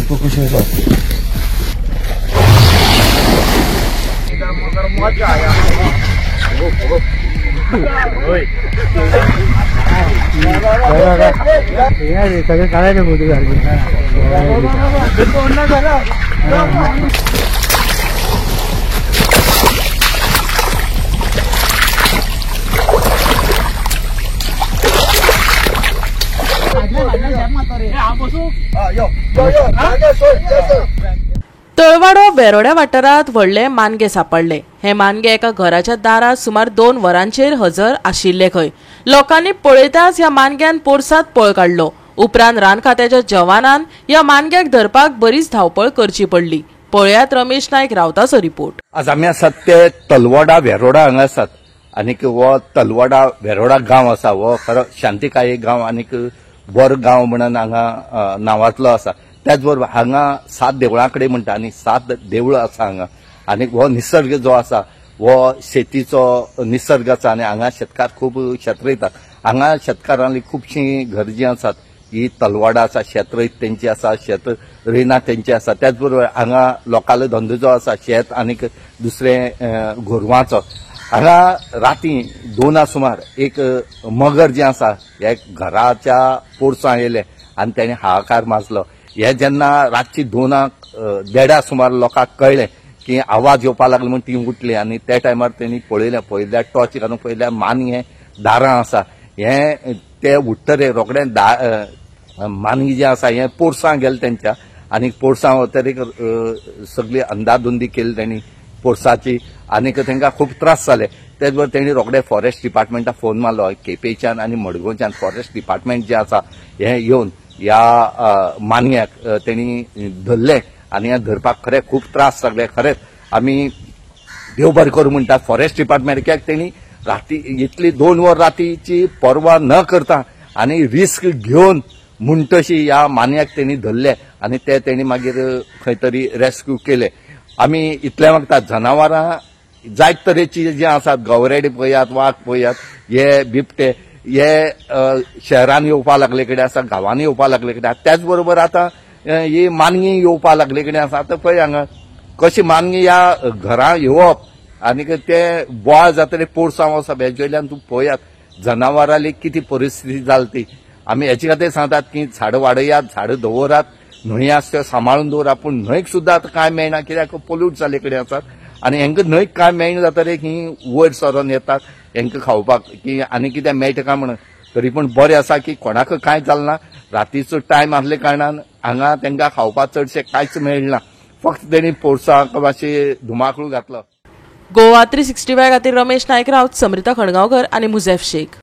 हमको कुछ नहीं सगळे काढायला मोठी तळवाडो बेरोड्या वाठारात व्हडले मानगे सापडले। हे मानगे एका घराच्या दारात सुमार 2 वरांचेर हजर आशिल्ले खंय। लोकांनी पळयताच ह्या मानग्यान पोरसात पळ काडलो। उपरांत रान खात्याच्या जवानान ह्या मानग्याक धरपाक बरीच धावपळ करची पडली। पळयात रमेश नायक रावताचो रिपोर्ट। आज आमी आसात ते तलवाडा वेरोडा हांगा आसात आनीक हो तलवाडा वेरोडा गांव आसा हो खरो शांतिकाय गांव आनीक बर गांव म्हणून हांगा नांवांतलो आसा। त्याच बरोबर हांगा 7 देवळां कडेन म्हणटा आनी 7 देवळां आसा हांगा आनीक हो निसर्ग जो आसा हो शेतीचो निसर्ग आसा आनी हांगा शेतकार खूब शेत रोयतात। हांगा शेतकारांनी खुबशीं घर जीं आसात ही तलवाडा आसा शेत रोयत तेंची आसा शेत रोयना तेंची आसा। त्याच बरोबर हांगा लोकांलो धंदो जो आसा शेत आनीक दुसरे गोरवांचो। हांगा राती 2 सुमार एक मगर जे आसा हे घराच्या पोरसां येयले आनी ताणें हाहाकार माजलो। हे जेन्ना रातची 2:30 सुमार लोकांक कळ्ळें की आवाज येवपाक लागलो म्हूण ती उठली आनी त्या टायमार तेणी पळयल्या टॉर्च घालून पळयल्या मानगे दारां आसा। हे ते उठतरे रोखडे मानगी जे आसा हे पोरसां गेले तेंच्या आनी पोरसां तरी सगळी अंदाधुंदी केली तेणी पोरसाची आनीक तांकां खूब त्रास जाले। तेच बरोबर तेणी रोखडे फॉरेस्ट डिपार्टमेंटाक फोन मारलो केपेच्यान आनी मडगांवच्यान फॉरेस्ट डिपार्टमेंट जे आसा हे येवन ह्या मानग्याक तेणी धरले आनी हे धरपाक खरें खूब त्रास जाले। खरेंच आमी देव बरें करूं म्हणटा फॉरेस्ट डिपार्टमेंट कित्याक तेणी राती इतली 2 वर रातीची पर्वा न करता आनी रिस्क घेवन म्हणटशी ह्या मानग्याक तेणी धरले आनी ते तेणी मागीर खंय तरी रेस्क्यू केले। आमी इतले मागतात जनावरां जायत तरेची जे आसात गवरेडे पळयात वाघ पळयात हे बिबटे हे शहरान येवपाक लागले कडेन आसा गांवांनी येवपाक लागले कडेन आसा। त्याच बरोबर आतां ही मानगी येवपाक लागले कडेन आसा। आतां पळय हांगा कशी मानगी ह्या घरां येवप आनीक ते बोवाळ जातले पोरसां वचप हेजे वयल्यान तूं पळयात जनावरांली कितें परिस्थिती जाली ती। आमी हेचे खातीर सांगतात की झाडां वाडयात झाडां दवरात न्हंय आसा त्यो सांबाळून दवरात पूण न्हंयक सुद्दां आतां कांय मेळना कित्याक पोल्यूट जाले कडेन आसात आनी हेंकां न्हंयक कांय मेळना जातकीर ही वयर सरोन येतात हेंकां खावपाक की आनी कितें मेळटा काय म्हणून। तरी पूण बरें आसा की कोणाक कांय जालें ना। रातीचो टायम आसले कारणान हांगा तांकां खावपाक चडशें कांयच मेळना फक्त तेणी पोरसांक मातशें धुमाकूळ घातलो। गोवा 365 खातीर रमेश नायक रावत, समृता खणगांवकर आनी मुझेफ शेख।